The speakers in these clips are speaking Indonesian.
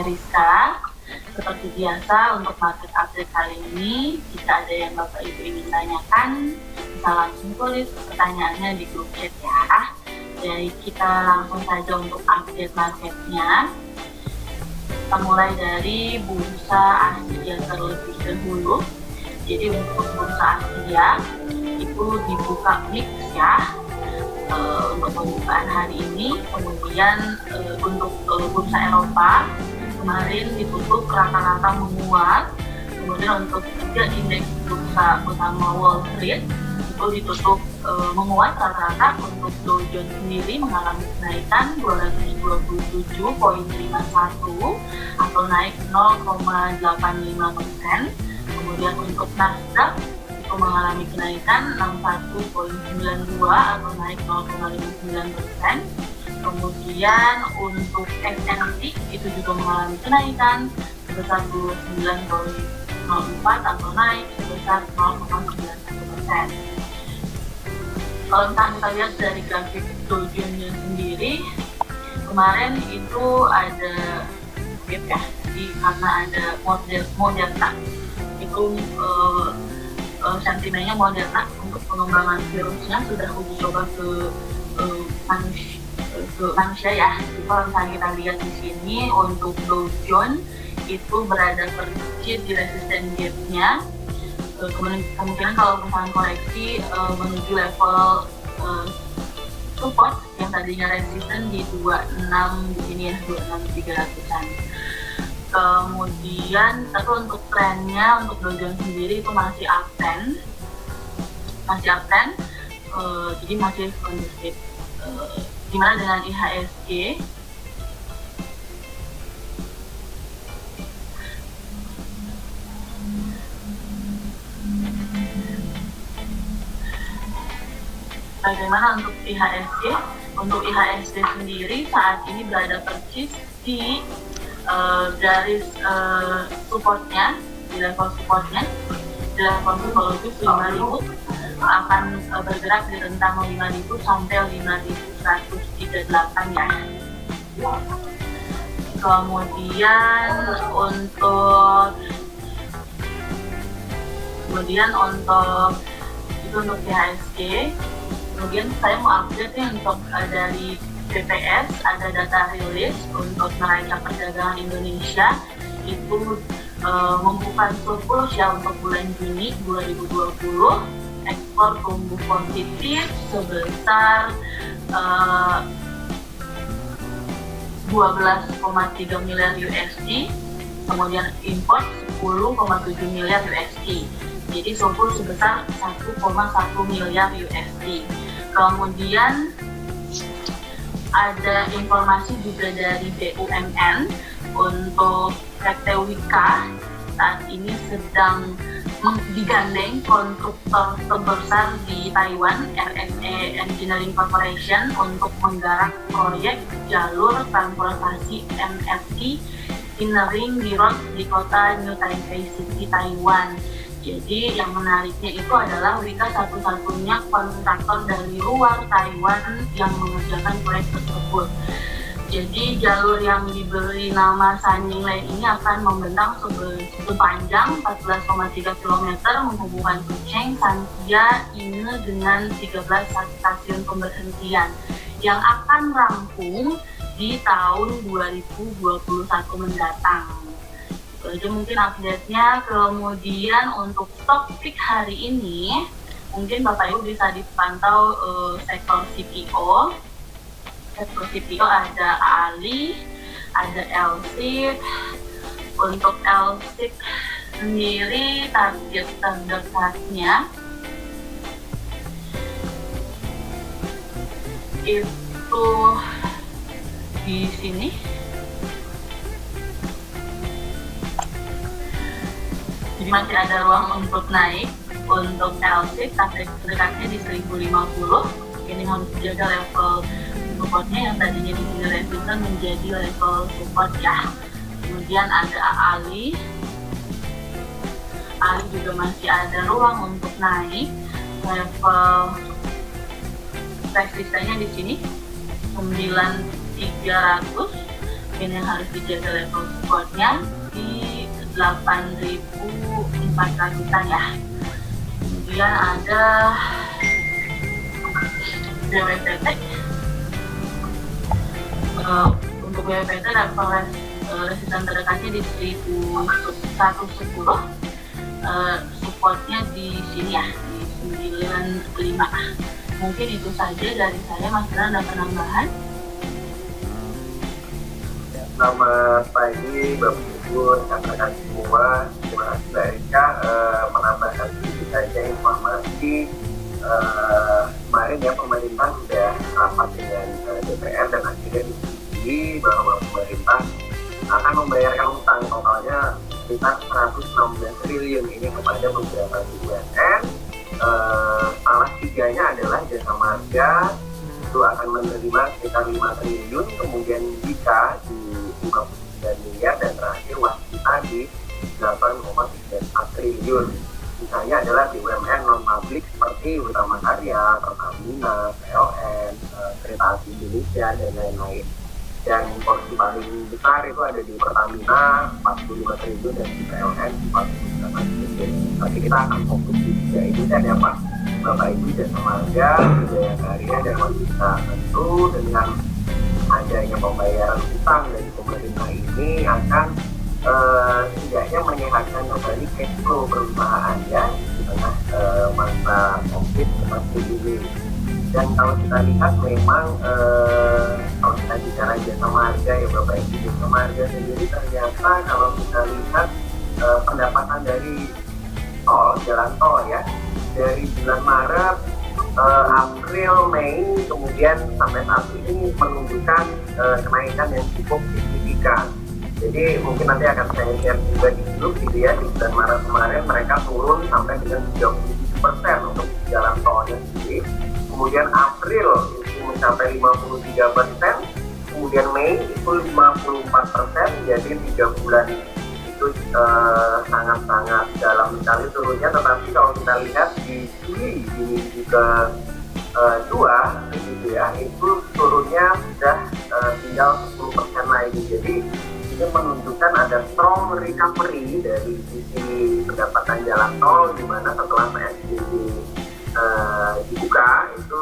Rizka. Seperti biasa untuk market update kali ini, jika ada yang Bapak Ibu ingin tanyakan, bisa langsung tulis pertanyaannya di grup chat ya. Jadi kita langsung saja untuk update marketnya. Kita mulai dari bursa Asia terlebih dahulu. Jadi untuk bursa Asia itu dibuka mix ya untuk pembukaan hari ini. Kemudian untuk bursa Eropa kemarin ditutup rata-rata menguat. Kemudian untuk tiga indeks bursa utama Wall Street itu ditutup menguat rata-rata. Untuk Dow Jones sendiri mengalami kenaikan 227,51 atau naik 0,85%. Kemudian untuk Nasdaq itu mengalami kenaikan 61,92 atau naik 0,59%. Kemudian untuk S&P itu juga mengalami kenaikan sebesar 29,04 atau naik sebesar 0,91%. Kalau misalnya kita lihat dari grafik Dow Jones sendiri, kemarin itu ada ya, karena ada Moderna itu sentimennya Moderna untuk pengembangan virusnya sudah uji coba ke manusia ya. Jadi kalau misalnya kita lihat di sini untuk Dow Jones itu berada persis di resisten gap-nya. Kemungkinan kalau misalnya koreksi menuju level support yang tadinya resisten di 26 di sini ya, 26.300-an. Kemudian tapi untuk trennya untuk Dow Jones sendiri itu masih uptrend, jadi masih kondusif. Gimana dengan IHSG? Bagaimana untuk IHSG? Untuk IHSG sendiri saat ini berada persis di garis supportnya, di level supportnya, di level psikologis 5.000, akan bergerak di rentang 5.000 sampai 5.138 ya. Kemudian untuk itu untuk IHSG. Kemudian saya mau update nih untuk dari BPS, ada data rilis untuk neraca perdagangan Indonesia itu membuka surplus ya untuk bulan Juni 2020. Ekspor tumbuh positif sebesar 12,3 miliar USD, kemudian impor 10,7 miliar USD. Jadi surplus sebesar 1,1 miliar USD. Kemudian ada informasi juga dari BUMN untuk PT Wika saat ini sedang digandeng konstruktor terbesar di Taiwan, RSE Engineering Corporation, untuk menggarap proyek jalur transportasi MRT Inner Ring Road di kota New Taipei City, Taiwan. Jadi yang menariknya itu adalah Wika satu-satunya kontraktor dari luar Taiwan yang mengerjakan proyek tersebut. Jadi jalur yang diberi nama Sanjing Line ini akan membentang sepanjang 14,3 km menghubungkan Kuching, Santia, Ine dengan 13 stasiun pemberhentian yang akan rampung di tahun 2021 mendatang. Itu mungkin update-nya. Kemudian untuk topik hari ini mungkin Bapak Ibu bisa dipantau sektor CPO. Sektor CPO ada Ali, ada LSIP. Untuk LSIP sendiri target terdekatnya itu di sini. Jadi masih ada ruang untuk naik. Untuk LSIP target terdekatnya di 1050. Ini harus jaga level supportnya yang tadinya di sini resisten menjadi level support ya. Kemudian ada Ali juga masih ada ruang untuk naik. Level resistennya di sini 9300. Ini yang harus dijaga level support. supportnya di 8.400-an ya. Kemudian ada WWPT. Untuk WWPT level resisten terdekatnya di 1110. Supportnya di sini ya, di 95. Mungkin itu saja dari saya. Mas Bram, ada penambahan? Selamat pagi Bapak Ibu, rekan-rekan semua. Terima kasih Mbak Erika menambahkan sedikit saja informasi. Kemarin ya pemerintah sudah rapat dengan DPR dan akhirnya disetujui bahwa pemerintah akan membayarkan utang totalnya sekitar 116 triliun ini kepada beberapa BUMN. Salah tiganya adalah Jasa Marga, itu akan menerima sekitar 5 triliun, kemudian Dika di 59 miliar, dan terakhir Waskita di 8,34 triliun. Sisanya adalah BUMN non-publik seperti Utama Karya, Pertamina, PLN, Kereta Api Indonesia, dan lain-lain. Dan porsi paling besar itu ada di Pertamina 45 triliun dan di PLN 48 triliun. Nanti kita akan fokus di tiga itu dan ya Pak, Bapak Ibu Jasa Marga, Jaya Karya, dan Waskita. Tentu dengan adanya pembayaran utang dari pemerintah ini akan setidaknya menyehatkan kembali cash flow perusahaan ya di tengah masa COVID seperti ini. Dan kalau kita lihat memang kalau kita bicara Jasa Marga ya Bapak Ibu, Jasa Marga sendiri ternyata kalau kita lihat pendapatan dari jalan tol ya, dari bulan Maret, April, Mei, kemudian sampai saat ini menunjukkan kenaikan yang cukup signifikan. Jadi mungkin nanti akan saya share juga di grup gitu ya, di bulan Maret kemarin mereka turun sampai dengan 37% untuk jalan tolnya sendiri. Kemudian April itu mencapai 53%, kemudian Mei itu 54%, jadi 3 bulan itu sangat-sangat dalam sekali turunnya. Tetapi kalau kita lihat di Juli ini juga dua gitu ya, itu turunnya sudah tinggal 10% lagi. Jadi ini menunjukkan ada strong recovery dari sisi pendapatan jalan tol, di mana setelah PSBB dibuka itu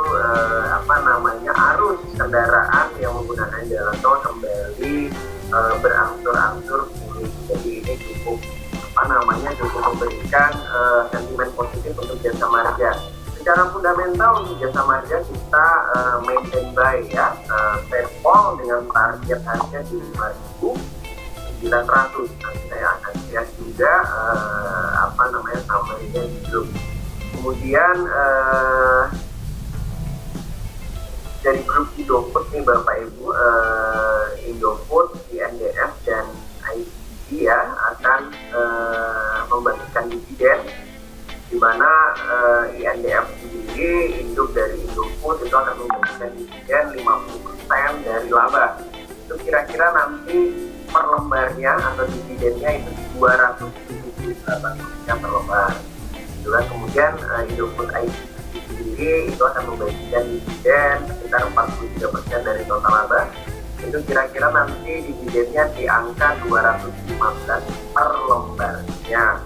arus kendaraan yang menggunakan jalan tol kembali berangsur-angsur pulih. Jadi ini cukup memberikan sentimen positif untuk Jasa Marga. Secara fundamental untuk Jasa Marga kita maintain buy ya, Petpol dengan target harga di 5.900. Nanti saya akan lihat juga summary-nya di grup. Kemudian dari grup Indofood nih Bapak Ibu, Indofood, INDF, dan ICB ya akan membagikan dividen, di mana INDF sendiri, induk dari Indofood, itu akan membagikan dividen 50% dari laba. Itu kira-kira nanti per lembarnya atau dividennya itu 278 rupiah per lembar. Itulah kemudian Indofood ICB sendiri itu akan membagikan dividen sekitar 43% dari total laba. Itu kira-kira nanti dividennya di angka 215 per lembarnya.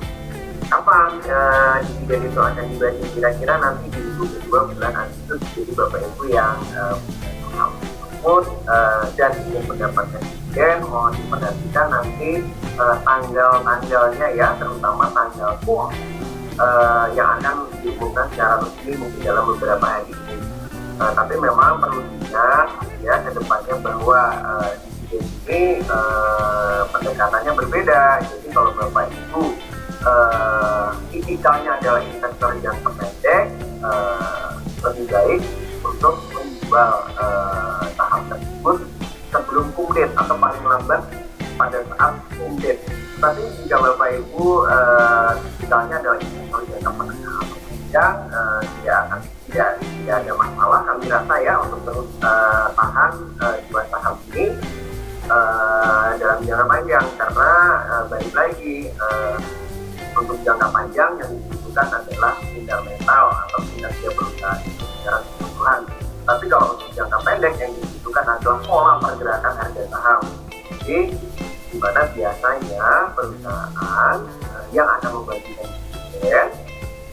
Kapan dividen itu akan dibagi? Kira-kira nanti di kedua bulan Agustus. Jadi Bapak Ibu yang dan ingin mendapatkan dividen, mohon diperhatikan nanti tanggal-tanggalnya ya, terutama tanggal yang akan diumumkan secara resmi mungkin dalam beberapa hari ini. Tapi memang perlu diingat ya ke depannya bahwa dividen ini pendekatannya berbeda. Jadi kalau Bapak Ibu tipikalnya adalah investor jangka pendek, lebih baik untuk menjual saham tersebut sebelum kumdet atau paling lambat pada saat kumdet. Tapi jika Bapak Ibu tipikalnya adalah investor jangka menengah atau panjang, tidak ada masalah kami rasa ya untuk terus tahan dua saham ini dalam jangka panjang, karena balik lagi untuk jangka panjang yang dibutuhkan adalah fundamental atau kinerja perusahaan secara keseluruhan. Tapi kalau untuk jangka pendek yang dibutuhkan adalah pola pergerakan harga saham. Jadi di mana biasanya perusahaan yang akan membagikan dividen,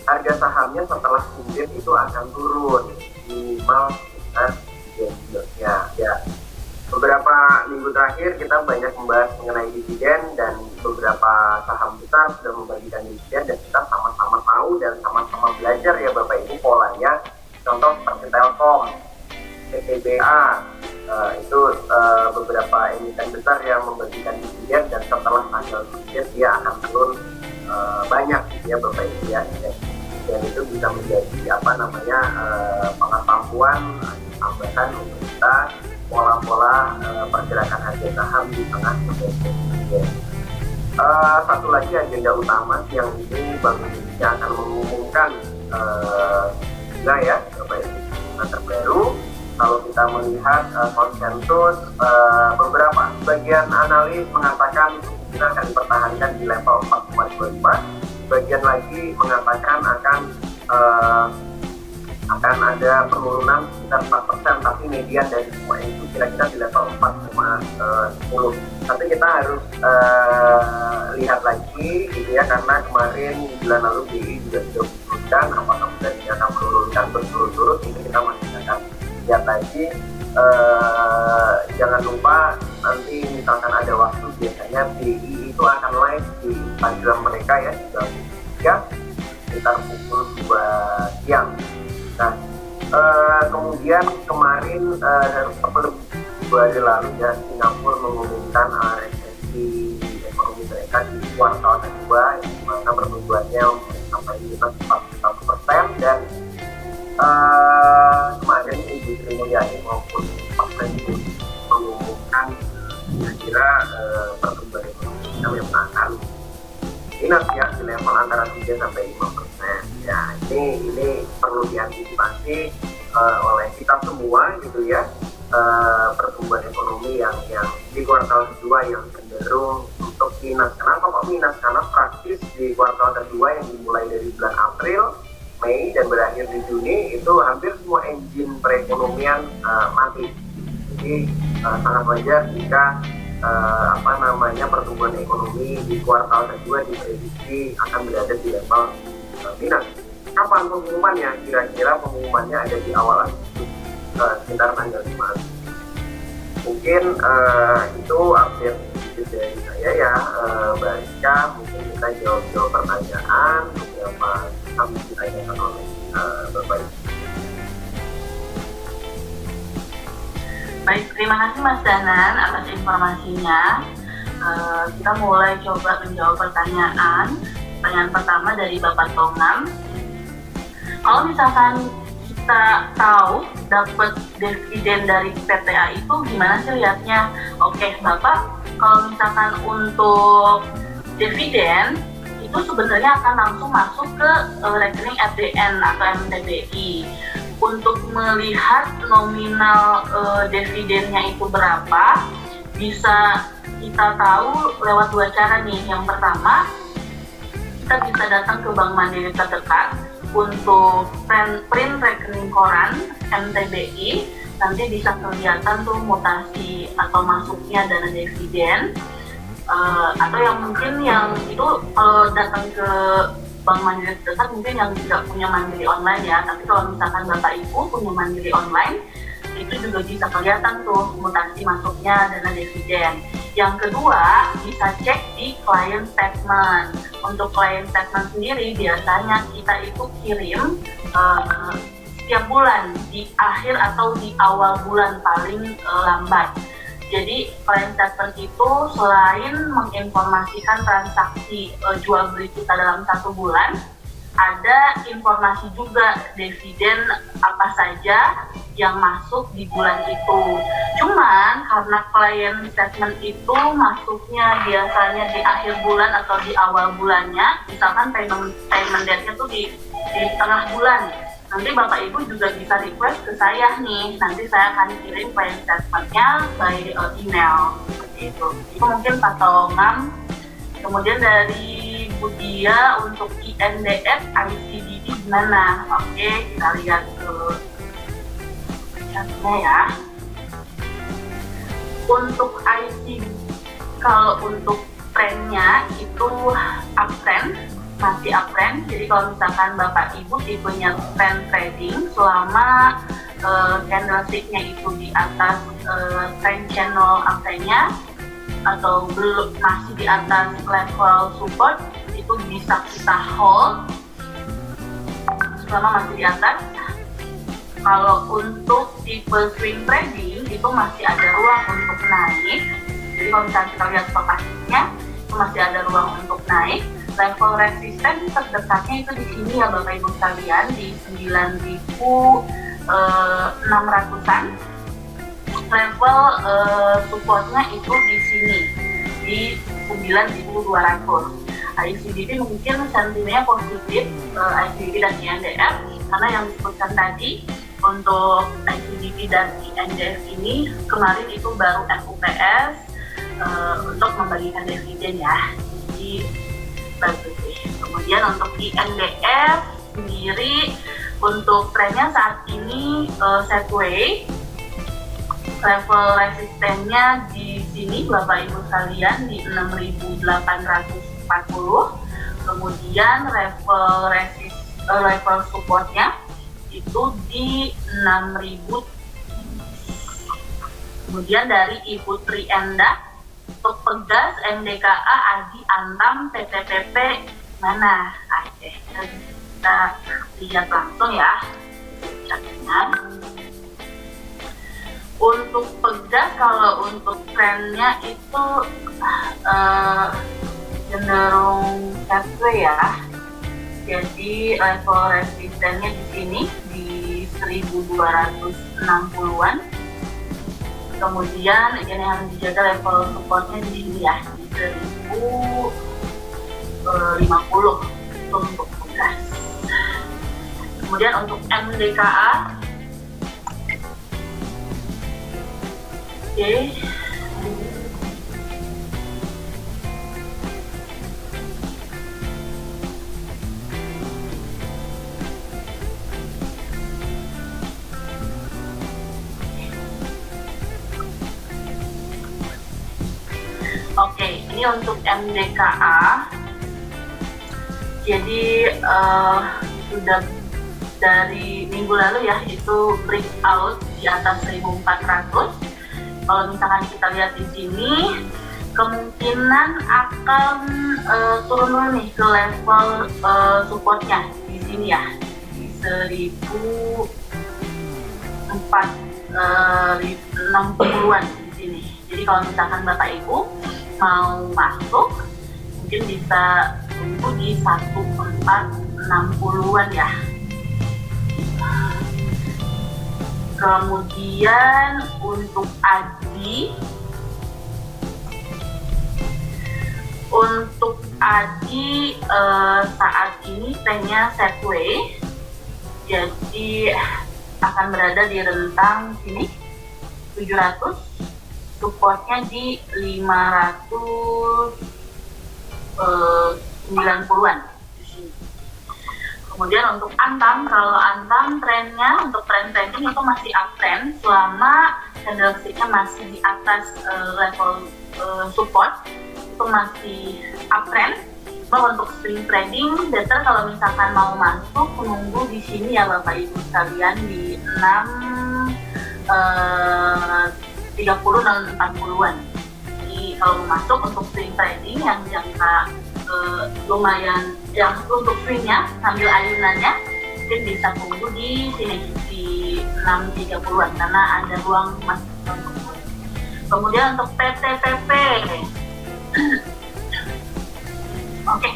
harga sahamnya setelah dividen itu akan turun minimal sekitar dividen-nya. Ya, beberapa minggu terakhir kita banyak membahas mengenai dividen dan beberapa saham besar sudah membagikan dividen dan kita sama-sama tahu dan sama-sama belajar ya Bapak Ibu polanya. Contoh seperti Telkom, PTBA, itu beberapa emiten besar yang membagikan dividen dan setelah tanggal dividen dia akan turun banyak gitu ya Bapak Ibu ya. Dan itu bisa menjadi pengetahuan tambahan untuk kita pola-pola pergerakan harga saham di tengah dividen. Satu lagi agenda utama yang ini Bank Indonesia akan mengumumkan ya Bapak Ibu terbaru. Kalau kita melihat konsensus beberapa sebagian analis mengatakan kita akan dipertahankan di level 4,25, sebagian lagi mengatakan akan ada penurunan sekitar 4%, tapi median dari semua itu kira-kira di level 4,10. Tapi kita harus lihat lagi gitu ya, karena kemarin bulan lalu BI juga sudah menurunkan, apakah kemudian akan menurunkan berturut-turut, ini kita masih akan lihat lagi. Jangan lupa nanti misalkan ada waktu, biasanya BI itu akan live di Instagram mereka ya, sekitar pukul 2 siang. Nah, kemudian kemarin sebelum 2 hari lalu ya, Singapura mengumumkan resesi ekonomi mereka di kuartal kedua, di mana pertumbuhannya sampai 41% dan kemarin Ibu Sri Mulyani maupun Pak Presiden mengumumkan kira-kira pertumbuhan ekonomi kita memang akan minus ya di level antara 3-5%. Ya, ini perlu diantisipasi oleh kita semua gitu ya, pertumbuhan ekonomi yang di kuartal kedua yang cenderung untuk minus. Kenapa kok minus? Karena praktis di kuartal kedua yang dimulai dari bulan April, Mei dan berakhir di Juni itu hampir semua engine perekonomian mati. Jadi sangat wajar jika pertumbuhan ekonomi di kuartal kedua diprediksi akan berada di level minus. Kapan pengumumannya? Kira-kira pengumumannya ada di awal Agustus, sekitar tanggal 5. Mungkin itu update dari saya ya, Mbak Rizka. Mungkin kita jawab pertanyaan beberapa kami ditanyakan oleh Bapak Ibu. Baik, terima kasih Mas Danan atas informasinya. Kita mulai coba menjawab pertanyaan. Pertanyaan pertama dari Bapak Tongam. Kalau misalkan kita tahu dapat dividen dari PTA itu gimana sih lihatnya? Oke, Bapak, kalau misalkan untuk dividen itu sebenarnya akan langsung masuk ke rekening FDN atau MTBI. Untuk melihat nominal dividennya itu berapa, bisa kita tahu lewat 2 cara nih. Yang pertama, kita bisa datang ke Bank Mandiri terdekat untuk print rekening koran MTBI. Nanti bisa kelihatan tuh mutasi atau masuknya dana dividen. Atau yang mungkin yang itu kalau datang ke Bank Mandiri terdekat mungkin yang tidak punya Mandiri online ya, tapi kalau misalkan Bapak Ibu punya Mandiri online, itu juga bisa kelihatan tuh mutasi masuknya dana dividen. Yang kedua, bisa cek di client statement. Untuk client statement sendiri biasanya kita itu kirim setiap bulan di akhir atau di awal bulan paling lambat. Jadi client statement itu selain menginformasikan transaksi jual beli kita dalam 1 bulan, ada informasi juga dividen apa saja yang masuk di bulan itu. Cuman karena client statement itu masuknya biasanya di akhir bulan atau di awal bulannya, misalkan payment date-nya tuh di tengah bulan. Nanti Bapak Ibu juga bisa request ke saya nih, nanti saya akan kirim client statement-nya by email, seperti itu. Itu mungkin Pak Tongam. Kemudian dari Budia untuk INDF ICDD gimana? Oke, kita lihat ke chatnya ya. Untuk kalau untuk trennya itu uptrend, masih uptrend. Jadi kalau misalkan Bapak Ibu tipenya trend trading selama candlesticknya itu di atas trend channel uptrendnya atau belum, masih di atas level support, itu bisa kita hold selama masih di atas. Kalau untuk tipe swing trading itu masih ada ruang untuk naik. Jadi kalau misalnya kita lihat stokastiknya itu masih ada ruang untuk naik. Level resisten terdekatnya itu di sini ya Bapak Ibu sekalian, di 9.600-an. Level supportnya itu di sini di 9.200. ICBP mungkin sentimennya positif, ICBP dan INDF, karena yang disebutkan tadi untuk ICBP dan INDF ini kemarin itu baru FUPS untuk membagikan dividen ya, jadi bagus sih. Kemudian untuk INDF sendiri untuk trennya saat ini sideways. Level resistennya di sini Bapak Ibu sekalian di 6.840. Kemudian level supportnya itu di 6.000. Kemudian dari Ibu Trienda untuk Pegas, MDKA, Adi, Antam, PTPP mana? Oke, kita lihat langsung ya catnya. Untuk Pegas, kalau untuk trennya itu cenderung sideways ya. Jadi level resistennya di sini di 1.260-an. Kemudian yang harus dijaga level supportnya di sini ya, di 1.050 untuk Pegas. Kemudian untuk MDKA, oke. Oke, ini untuk MDKA. Jadi sudah dari minggu lalu ya, itu breakout di atas 1.400. Kalau misalkan kita lihat di sini, kemungkinan akan turun dulu nih ke level supportnya di sini ya, di 1.460-an di sini. Jadi kalau misalkan Bapak Ibu mau masuk, mungkin bisa tunggu di 1.460-an ya. Kemudian untuk Adi, saat ini trennya sideways, jadi akan berada di rentang sini 700, supportnya di 590-an di sini. Kemudian untuk Antam, kalau Antam trennya untuk trend trading itu masih uptrend selama candlesticknya masih di atas level support, itu masih uptrend. Cuma untuk swing trading better kalau misalkan mau masuk menunggu di sini ya Bapak Ibu sekalian di 6.30 dan 40-an. Jadi kalau mau masuk untuk swing trading yang jangka lumayan, yang untuk swingnya sambil ayunannya, mungkin bisa tunggu di sini di 6.30-an karena ada ruang masuk. Kemudian untuk PTPP, oke.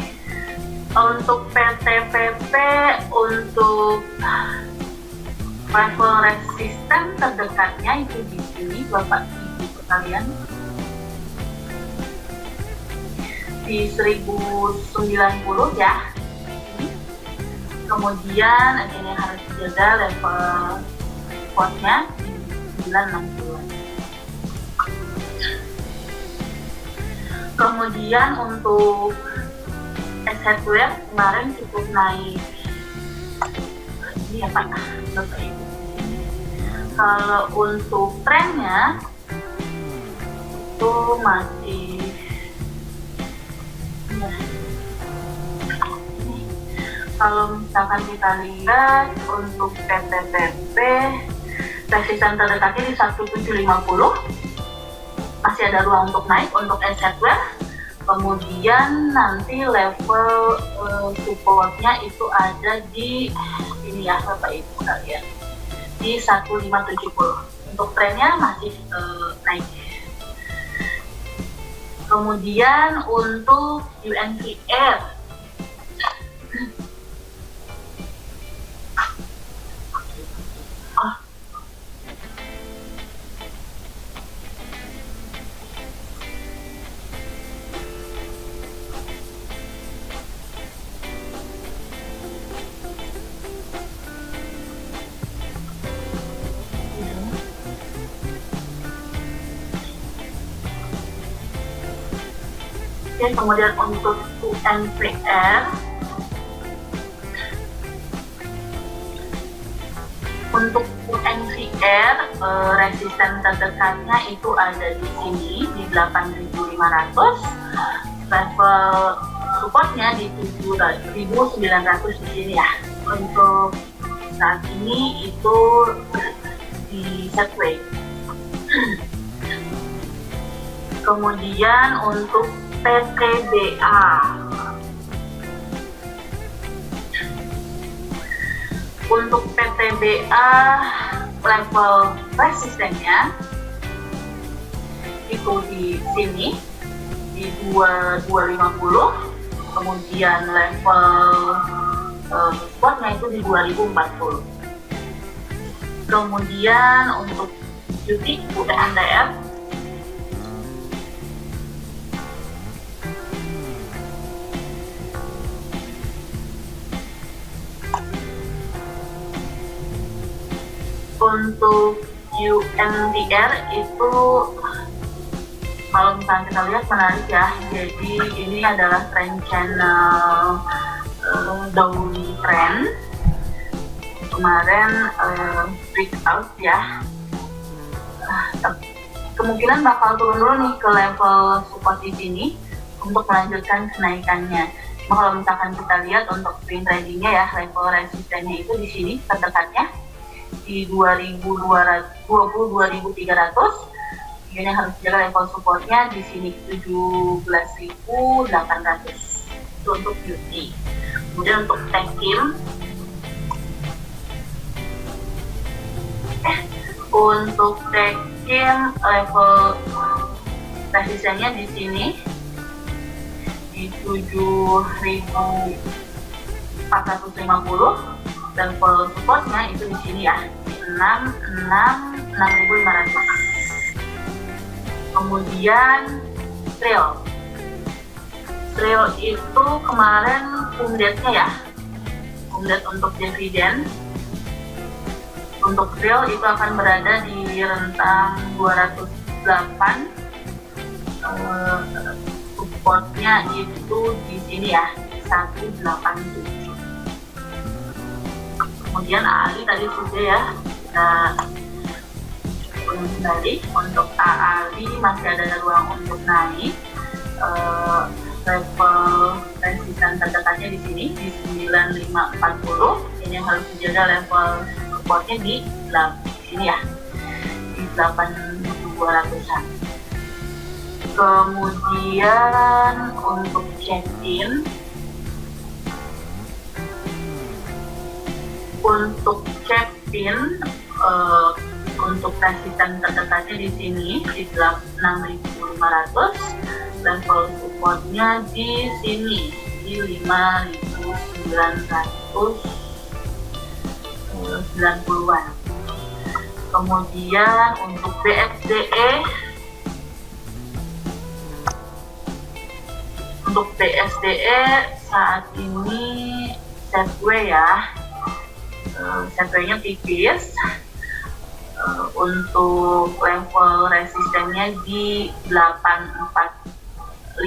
Untuk PTPP, untuk level resisten terdekatnya itu di sini Bapak Ibu sekalian, di 1.090 ya. Kemudian ini harus dijaga level supportnya di 960. Kemudian untuk hardware kemarin cukup naik ini ya Pak Bapak Ibu. Kalau untuk trennya itu masih Kalau misalkan kita lihat untuk PTTP resisten terdekatnya di 1750, masih ada ruang untuk naik untuk hardware. Kemudian nanti level supportnya itu ada di ini ya Bapak Ibu kalian, di 1570. Untuk trennya masih naik. Kemudian untuk UNVR Oke, kemudian untuk UNVR resisten terdekatnya itu ada di sini di 8.500, level supportnya di 7.900 di sini ya. Untuk saat ini itu di setway. Kemudian untuk PTBA level resistennya itu di sini di 2250, kemudian level supportnya itu di 2040. Kemudian untuk UNDR untuk UNDR itu kalau misalnya kita lihat menarik ya. Jadi ini adalah trend channel downtrend. Kemarin breakout ya. Kemungkinan bakal turun dulu nih ke level support di sini untuk melanjutkan kenaikannya. Kalau misalkan kita lihat untuk swing tradingnya ya, level resistennya itu di sini terdekatnya di 22.300. Ini harus jaga level supportnya di sini 17.800. Itu untuk UT. Kemudian untuk Techim level resistennya di sini di 7.450, level supportnya itu di sini ya di 6.500. Kemudian Trail itu kemarin umdate-nya ya, umdate untuk dividen. Untuk Trail itu akan berada di rentang 208, supportnya itu di sini ya 187. Kemudian AALI tadi sudah ya kita kembali. Untuk AALI masih ada ruang untuk naik. Level resisten terdekatnya di sini di 9540. Ini yang harus dijaga level supportnya di sini ya di 8.200-an. Kemudian untuk check-in untuk resisten terdekatnya di sini di 6.500, level supportnya di sini di 5.990-an. Kemudian untuk BSDE saat ini setway ya, setway-nya tipis. Untuk level resistennya di 845,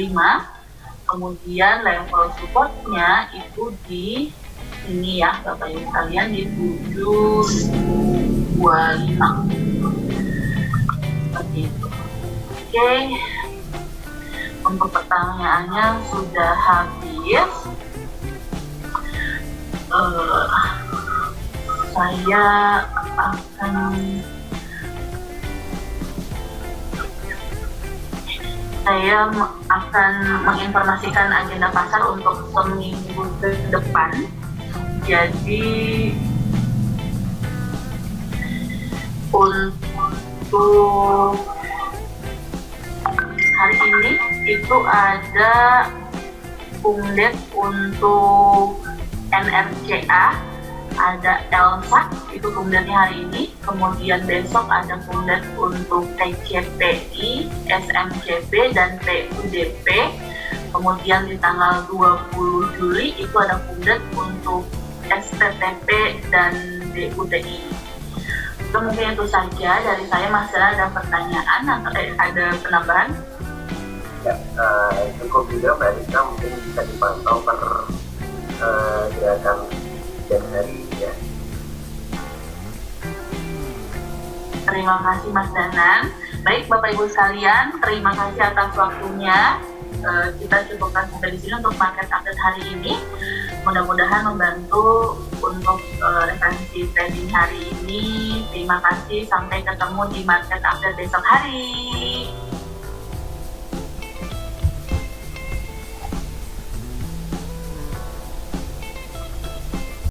kemudian level supportnya itu di ini ya Bapak Ibu sekalian di 725 seperti itu. Oke, untuk pertanyaannya sudah habis. eh, saya akan menginformasikan agenda pasar untuk seminggu ke depan. Jadi untuk hari ini itu ada update untuk NRCA, ada Elsa, itu update-nya hari ini. Kemudian besok ada update untuk TCPI, SMCP, dan PUDP. Kemudian di tanggal 20 Juli itu ada update untuk SPTP dan DUTI. Itu mungkin itu saja dari saya. Masih ada pertanyaan atau ada penambahan? Ya, cukup juga Mbak Rika, mungkin bisa dipantau per gerakan dan hari ini ya. Terima kasih Mas Danan. Baik Bapak Ibu sekalian, terima kasih atas waktunya. Kita cukupkan sampai di sini untuk market update hari ini. Mudah-mudahan membantu untuk referensi trading hari ini. Terima kasih, sampai ketemu di market update besok hari.